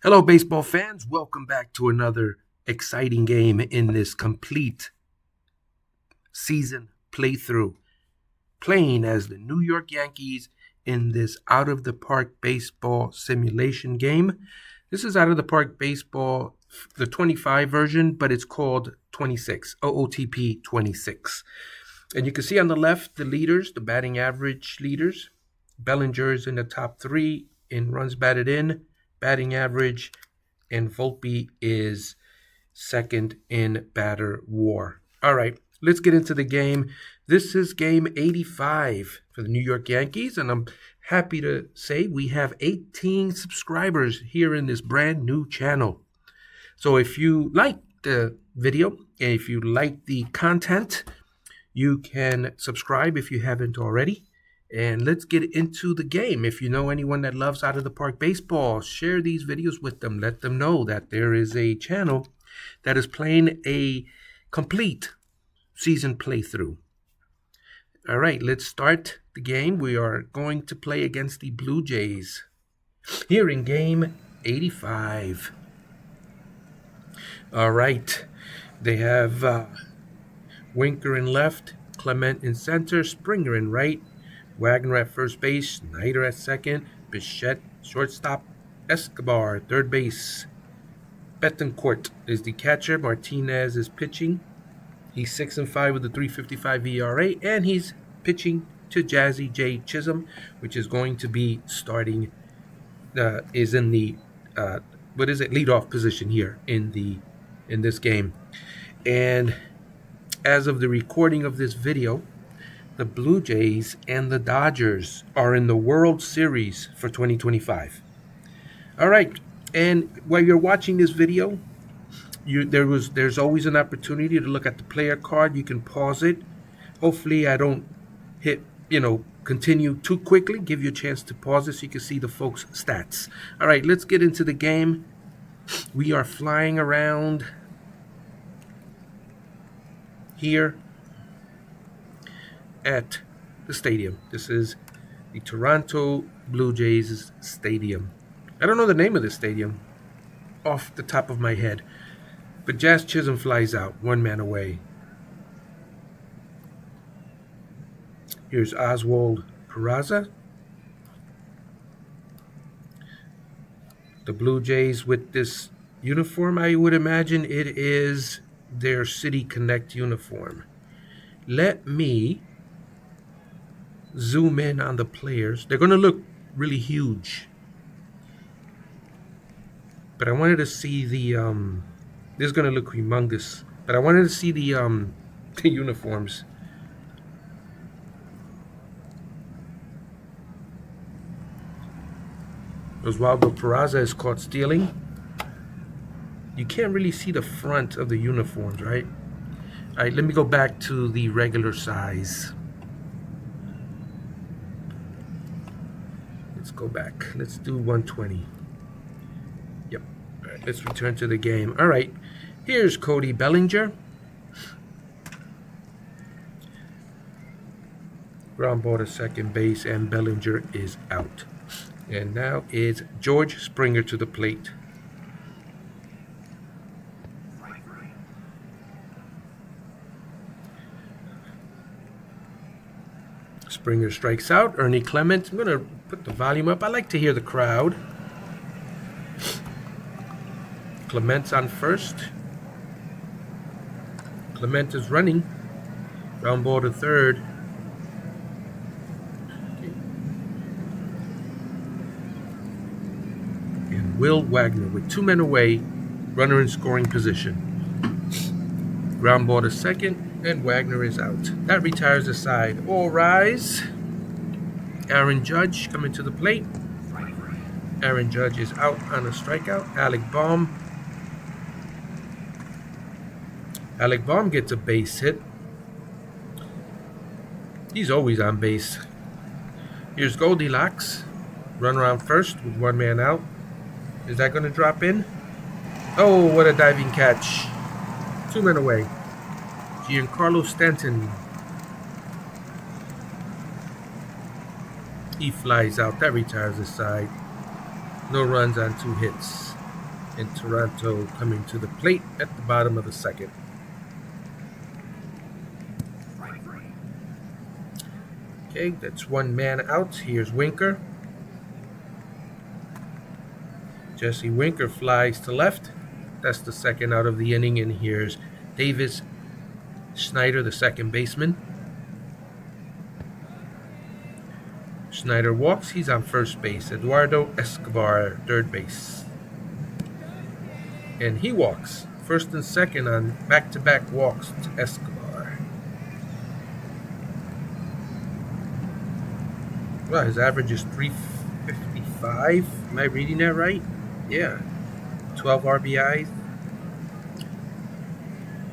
Hello, baseball fans. Welcome back to another exciting game in this complete season playthrough, playing as the New York Yankees in this out of the park baseball simulation game. This is out of the park baseball, the 25 version, but it's called 26, OOTP 26. And you can see on the left the leaders, the batting average leaders. Bellinger's in the top three in runs batted in, batting average, and Volpe is second in batter WAR. All right, let's get into the game. This is game 85 for the New York Yankees, and I'm happy to say we have 18 subscribers here in this brand new channel. So if you like the video, and if you like the content, you can subscribe if you haven't already. And let's get into the game. If you know anyone that loves out of the park baseball, share these videos with them. Let them know that there is a channel that is playing a complete season playthrough. All right, let's start the game. We are going to play against the Blue Jays here in game 85. All right, they have Winker in left, Clement in center, Springer in right, Wagner at first base, Snyder at second, Bichette shortstop, Escobar third base. Betancourt is the catcher. Martinez is pitching. He's 6-5 with a 3.55 ERA, and he's pitching to Jazzy J. Chisholm, which is going to be starting. Is in the leadoff position here in this game. And as of the recording of this video, the Blue Jays and the Dodgers are in the World Series for 2025. All right, and while you're watching this video, there's always an opportunity to look at the player card. You can pause it. Hopefully, I don't hit continue too quickly. Give you a chance to pause it so you can see the folks' stats. All right, let's get into the game. We are flying around here at the stadium. This is the Toronto Blue Jays stadium. I don't know the name of this stadium off the top of my head, but Jazz Chisholm flies out, one man away. Here's Oswald Peraza. The Blue Jays with this uniform, I would imagine it is their City Connect uniform. Let me zoom in on the players. They're going to look really huge, but I wanted to see the this is going to look humongous, but I wanted to see the uniforms. Oswaldo Peraza is caught stealing. You can't really see the front of the uniforms, right? All right, let me go back to the regular size. Let's go back. Let's do 120. Yep. All right, let's return to the game. All right, here's Cody Bellinger. Ground ball to second base, and Bellinger is out. And now it's George Springer to the plate. Springer strikes out. Ernie Clement. I'm going to put the volume up. I like to hear the crowd. Clement's on first. Clement is running. Ground ball to third. And Will Wagner with two men away. Runner in scoring position. Ground ball to second. And Wagner is out. That retires the side. All rise. Aaron Judge coming to the plate. Aaron Judge is out on a strikeout. Alec Baum gets a base hit. He's always on base. Here's Goldilocks. Runner on first with one man out. Is that going to drop in? Oh, what a diving catch. Two men away. Giancarlo Stanton. He flies out. That retires the side. No runs on two hits. And Toronto coming to the plate at the bottom of the second. Okay, that's one man out. Here's Winker. Jesse Winker flies to left. That's the second out of the inning. And here's Davis Schneider, the second baseman. Schneider walks. He's on first base. Eduardo Escobar, third base. And he walks. First and second on back-to-back walks to Escobar. Well, his average is 355. Am I reading that right? Yeah. 12 RBIs.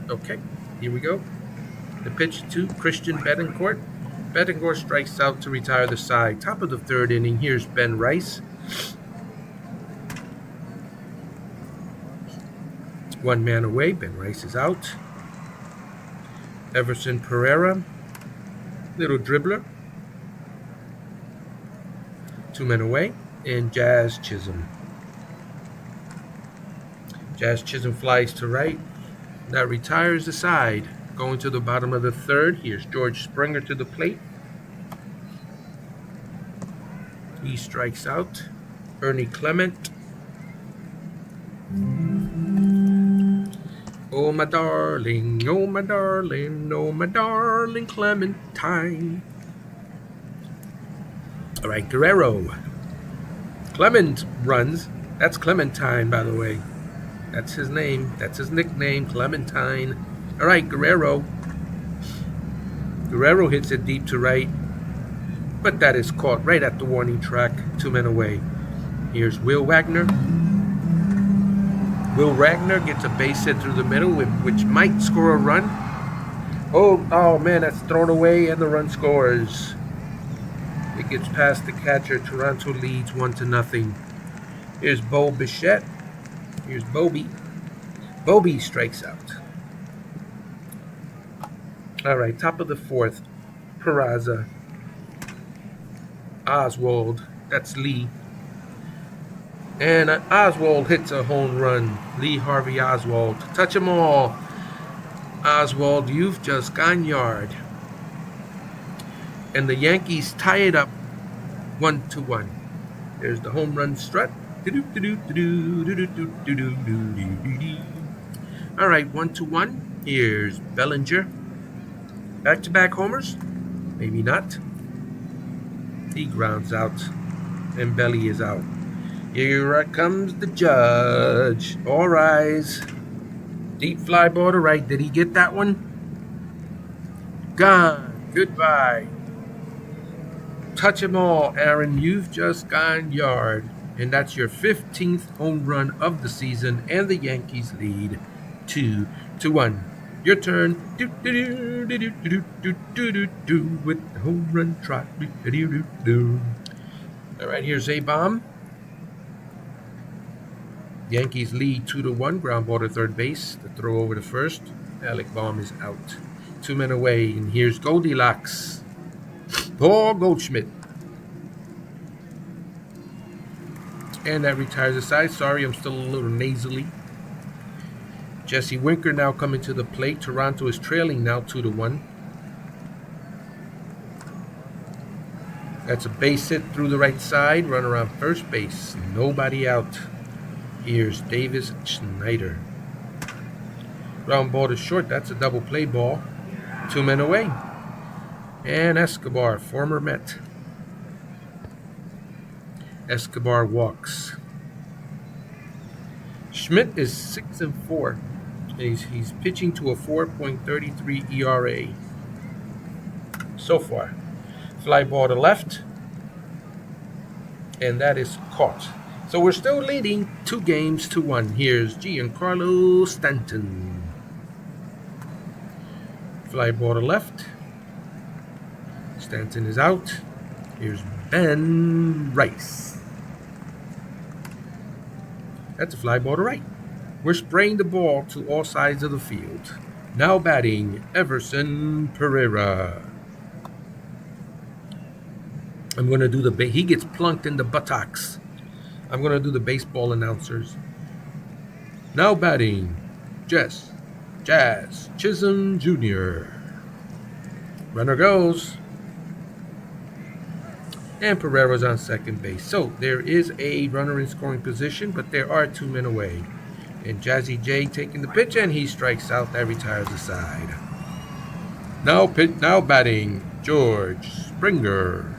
Okay, here we go. The pitch to Christian Betancourt. Betancourt strikes out to retire the side. Top of the third inning. Here's Ben Rice. One man away. Ben Rice is out. Everson Pereira. Little dribbler. Two men away. And Jazz Chisholm. Jazz Chisholm flies to right. That retires the side. Going to the bottom of the third. Here's George Springer to the plate. He strikes out. Ernie Clement. Oh my darling, oh my darling, oh my darling Clementine. All right, Guerrero. Clement runs. That's Clementine, by the way. That's his name. That's his nickname, Clementine. All right, Guerrero. Guerrero hits it deep to right, but that is caught right at the warning track. Two men away. Here's Will Wagner. Will Wagner gets a base hit through the middle, which might score a run. Oh man, that's thrown away, and the run scores. It gets past the catcher. Toronto leads 1-0. Here's Bo Bichette. Here's Bobby. Bobby strikes out. All right, top of the fourth. Peraza. Oswald. That's Lee. And Oswald hits a home run. Lee Harvey Oswald. Touch 'em all. Oswald, you've just gone yard. And the Yankees tie it up 1-1. There's the home run strut. All right, 1-1. Here's Bellinger. Back-to-back homers? Maybe not. He grounds out, and Belly is out. Here comes the judge. All rise. Deep fly ball to right. Did he get that one? Gone. Goodbye. Touch 'em all, Aaron. You've just gone yard. And that's your 15th home run of the season, and the Yankees lead 2-1. Your turn. With the home run trot. All right, here's A-Bomb. Yankees lead 2-1. Ground ball to third base. The throw over to first. Alec Baum is out. Two men away, and here's Goldilocks. Paul Goldschmidt. And that retires the side. Sorry, I'm still a little nasally. Jesse Winker now coming to the plate. Toronto is trailing now 2-1. That's a base hit through the right side. Run around first base. Nobody out. Here's Davis Schneider. Ground ball to short. That's a double play ball. Two men away. And Escobar, former Met. Escobar walks. Schmidt is 6-4. He's pitching to a 4.33 ERA so far. Fly ball to left, and that is caught. So we're still leading 2-1. Here's Giancarlo Stanton. Fly ball to left. Stanton is out. Here's Ben Rice. That's a fly ball to right. We're spraying the ball to all sides of the field. Now batting, Everson Pereira. I'm going to do he gets plunked in the buttocks. I'm going to do the baseball announcers. Now batting, Jazz Chisholm Jr. Runner goes. And Pereira's on second base. So there is a runner in scoring position, but there are 2 men away. And Jazzy J taking the pitch, and he strikes out. That retires the side. Now batting, George Springer.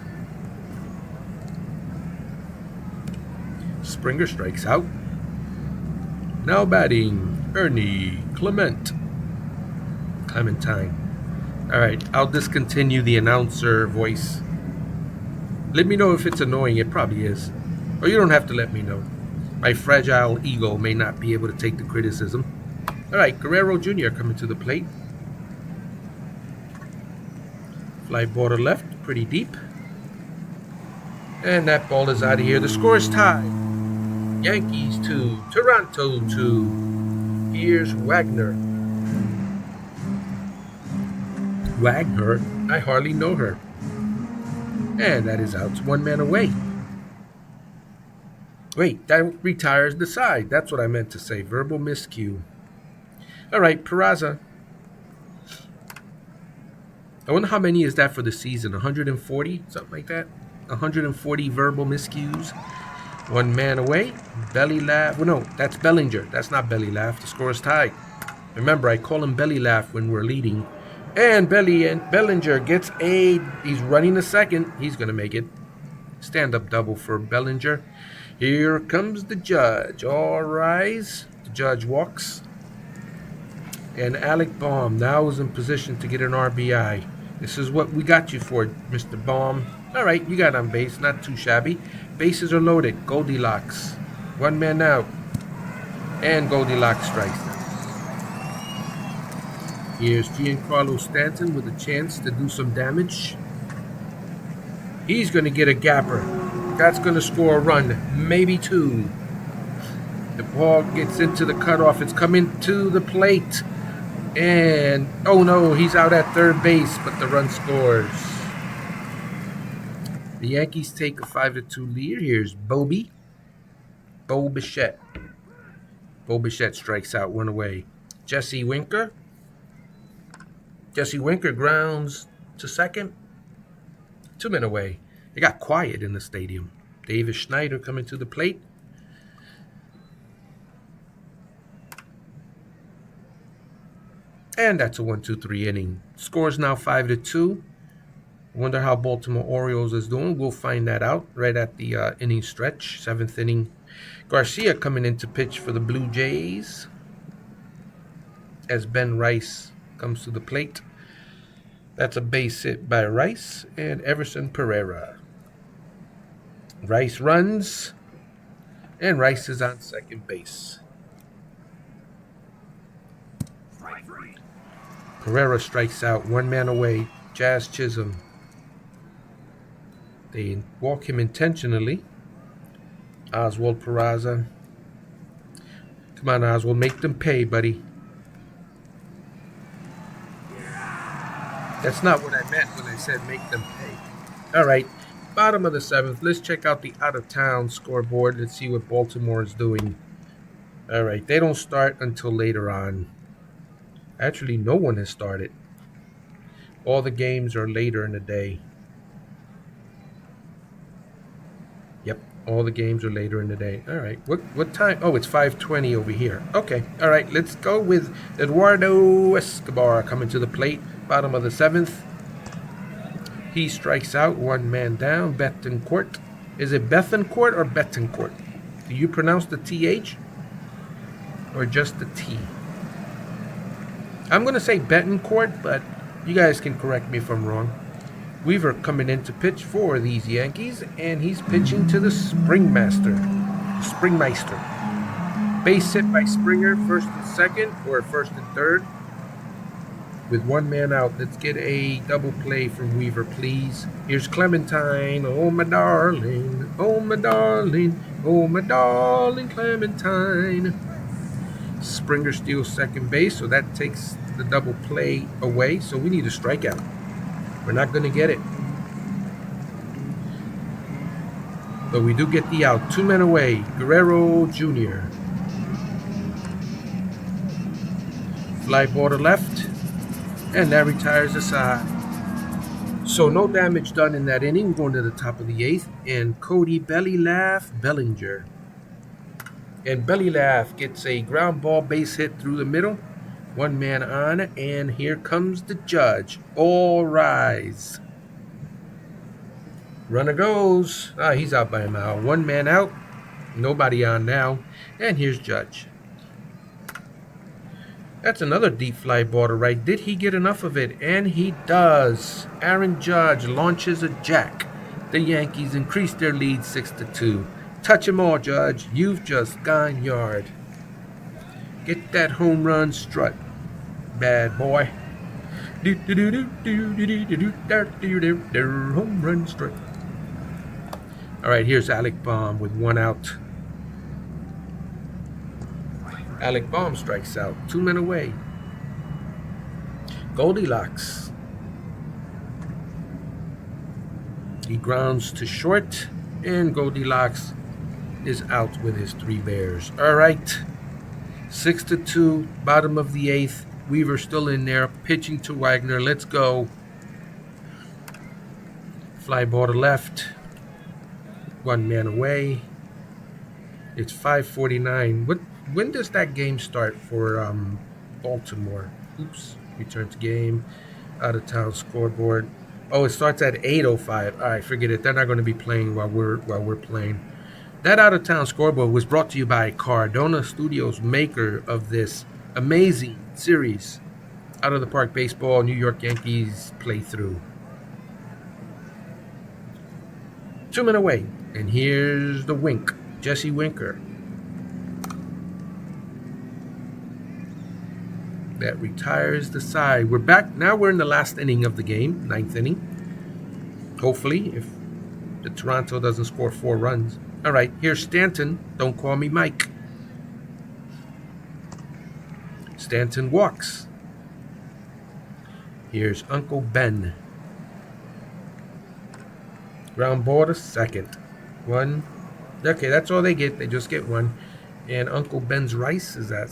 Springer strikes out. Now batting, Ernie Clementine. All right, I'll discontinue the announcer voice. Let me know if it's annoying. It probably is. Or you don't have to let me know. My fragile ego may not be able to take the criticism. All right, Guerrero Jr. coming to the plate. Fly ball to left, pretty deep. And that ball is out of here. The score is tied. Yankees 2, Toronto 2. Here's Wagner. Wagner? I hardly know her. And that is out. 1 man away. Wait, that retires the side. That's what I meant to say. Verbal miscue. All right, Peraza. I wonder how many is that for the season? 140? Something like that? 140 verbal miscues. 1 man away. Belly laugh. Well, no, that's Bellinger. That's not belly laugh. The score is tied. Remember, I call him belly laugh when we're leading. And Bellinger gets a... He's running the second. He's going to make it. Stand-up double for Bellinger. Here comes the judge. All rise. The judge walks. And Alec Baum now is in position to get an RBI. This is what we got you for, Mr. Baum. All right, you got on base. Not too shabby. Bases are loaded. Goldilocks. 1 man out. And Goldilocks strikes them. Here's Giancarlo Stanton with a chance to do some damage. He's going to get a gapper. That's going to score a run. Maybe 2. The ball gets into the cutoff. It's coming to the plate. And, oh no, he's out at third base, but the run scores. The Yankees take a 5-2 lead. Here's Bo Bichette. Bo Bichette strikes out, 1 away. Jesse Winker. Jesse Winker grounds to second. 2 men away. It got quiet in the stadium. David Schneider coming to the plate. And that's a 1-2-3 inning. Score's now 5-2. Wonder how Baltimore Orioles is doing. We'll find that out right at the inning stretch. 7th inning. Garcia coming in to pitch for the Blue Jays. As Ben Rice comes to the plate. That's a base hit by Rice and Everson Pereira. Rice runs. And Rice is on second base. Pereira strikes out, 1 man away. Jazz Chisholm. They walk him intentionally. Oswald Peraza. Come on, Oswald, make them pay, buddy. That's not what I meant when I said make them pay. All right, bottom of the 7th. Let's check out the out-of-town scoreboard. Let's see what Baltimore is doing. All right, they don't start until later on. Actually, no one has started. All the games are later in the day. Yep, all the games are later in the day. All right, what time? Oh, it's 5:20 over here. Okay, all right, let's go with Eduardo Escobar coming to the plate. Bottom of the 7th. He strikes out, 1 man down. Betancourt. Is it Bethancourt or Betancourt? Do you pronounce the TH or just the T? I'm going to say Betancourt, but you guys can correct me if I'm wrong. Weaver coming in to pitch for these Yankees, and he's pitching to the Springmeister. Base hit by Springer, 1st and 2nd, or 1st and 3rd. With 1 man out, let's get a double play from Weaver, please. Here's Clementine. Oh, my darling. Oh, my darling. Oh, my darling Clementine. Springer steals second base, so that takes the double play away. So we need a strikeout. We're not going to get it. But we do get the out. 2 men away. Guerrero Jr. Fly ball to left. And that retires the side. So no damage done in that inning. Going to the top of the 8th. And Cody Belly Laugh Bellinger. And Belly Laugh gets a ground ball base hit through the middle. One man on. And here comes the judge. All rise. Runner goes. He's out by a mile. One man out. Nobody on now. And here's Judge. That's another deep fly ball to right. Did he get enough of it? And he does. Aaron Judge launches a jack. The Yankees increase their lead 6-2. Touch 'em all, Judge. You've just gone yard. Get that home run strut, bad boy. Home run strut. All right, here's Alec Baum with one out. Alec Baum strikes out. 2 men away. Goldilocks. He grounds to short, and Goldilocks is out with his 3 Bears. All right. 6-2, bottom of the 8th. Weaver still in there, pitching to Wagner. Let's go. Fly ball to left. 1 man away. It's 5:49. When does that game start for Baltimore? Oops. Return to game. Out of town scoreboard. Oh, it starts at 8:05. All right, forget it. They're not going to be playing while we're playing. That out of town scoreboard was brought to you by Cardona Studios, maker of this amazing series, Out of the Park Baseball, New York Yankees playthrough. 2 men away, and here's the wink, Jesse Winker. That retires the side. We're back. Now we're in the last inning of the game, 9th inning. Hopefully, if the Toronto doesn't score 4 runs. All right, here's Stanton. Don't call me Mike. Stanton walks. Here's Uncle Ben. Ground ball to second. 1. Okay, that's all they get. They just get 1. And Uncle Ben's Rice is at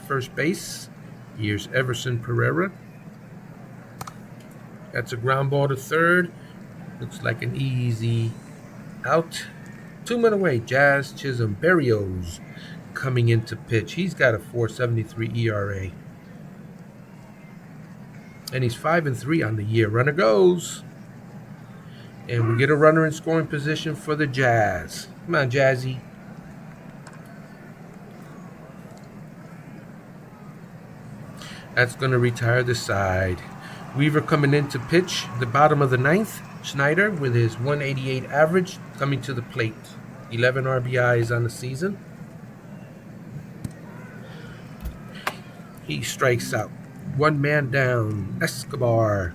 first base. Here's Everson Pereira. That's a ground ball to third. Looks like an easy out. 2 men away. Jazz Chisholm Berrios coming into pitch. He's got a 4.73 ERA. And he's 5-3 on the year. Runner goes. And we get a runner in scoring position for the Jazz. Come on, Jazzy. That's going to retire the side. Weaver coming in to pitch the bottom of the 9th. Schneider with his 188 average coming to the plate. 11 RBIs on the season. He strikes out. 1 man down. Escobar.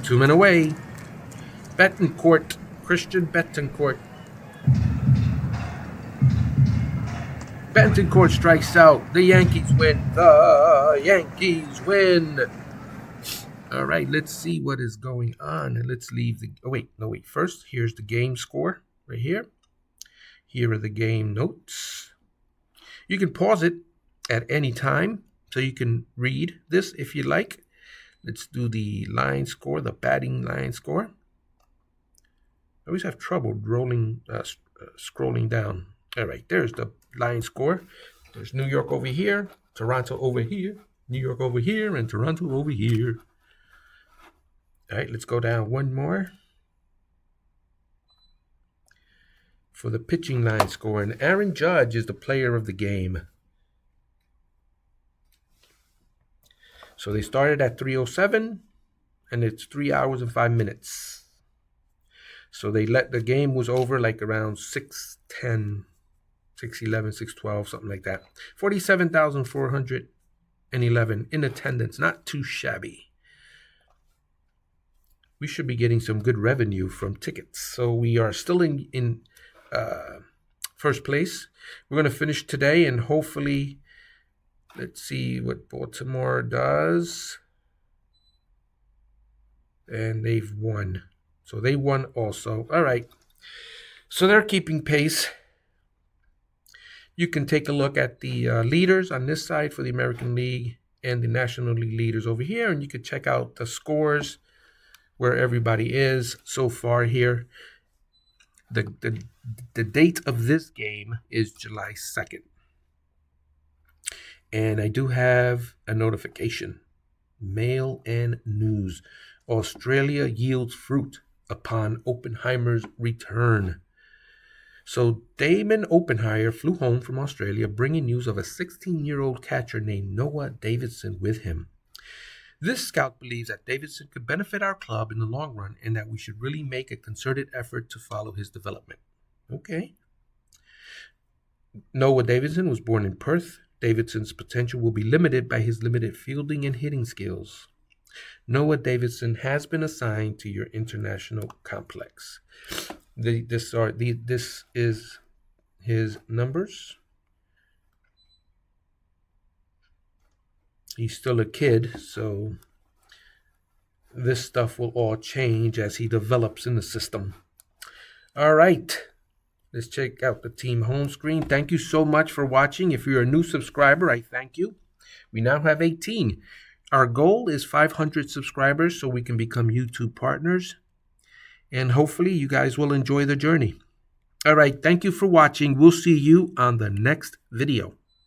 Two men away. Betancourt. Christian Betancourt. Betancourt strikes out. The Yankees win. The Yankees win. All right, let's see what is going on. And let's leave the... Oh, wait. No, wait. First, here's the game score right here. Here are the game notes. You can pause it at any time, so you can read this if you like. Let's do the line score, the batting line score. I always have trouble scrolling down. All right, there's the line score. There's New York over here, Toronto over here, New York over here, and Toronto over here. All right, let's go down one more. For the pitching line score, and Aaron Judge is the player of the game. So they started at 3:07, and it's 3 hours and 5 minutes. So the game was over like around 6:10, 6:11, 6:12, something like that. 47,411 in attendance, not too shabby. We should be getting some good revenue from tickets. So we are still in first place. We're going to finish today, and hopefully, let's see what Baltimore does. And they've won. So they won also. All right. So they're keeping pace. You can take a look at the leaders on this side for the American League and the National League leaders over here, and you can check out the scores where everybody is so far here. The date of this game is July 2nd. And I do have a notification. Mail and news. Australia yields fruit upon Oppenheimer's return. So Damon Oppenheimer flew home from Australia bringing news of a 16-year-old catcher named Noah Davidson with him. This scout believes that Davidson could benefit our club in the long run and that we should really make a concerted effort to follow his development. Okay. Noah Davidson was born in Perth. Davidson's potential will be limited by his limited fielding and hitting skills. Noah Davidson has been assigned to your international complex. This is his numbers. He's still a kid, so this stuff will all change as he develops in the system. All right. Let's check out the team home screen. Thank you so much for watching. If you're a new subscriber, I thank you. We now have 18. Our goal is 500 subscribers so we can become YouTube partners. And hopefully you guys will enjoy the journey. All right. Thank you for watching. We'll see you on the next video.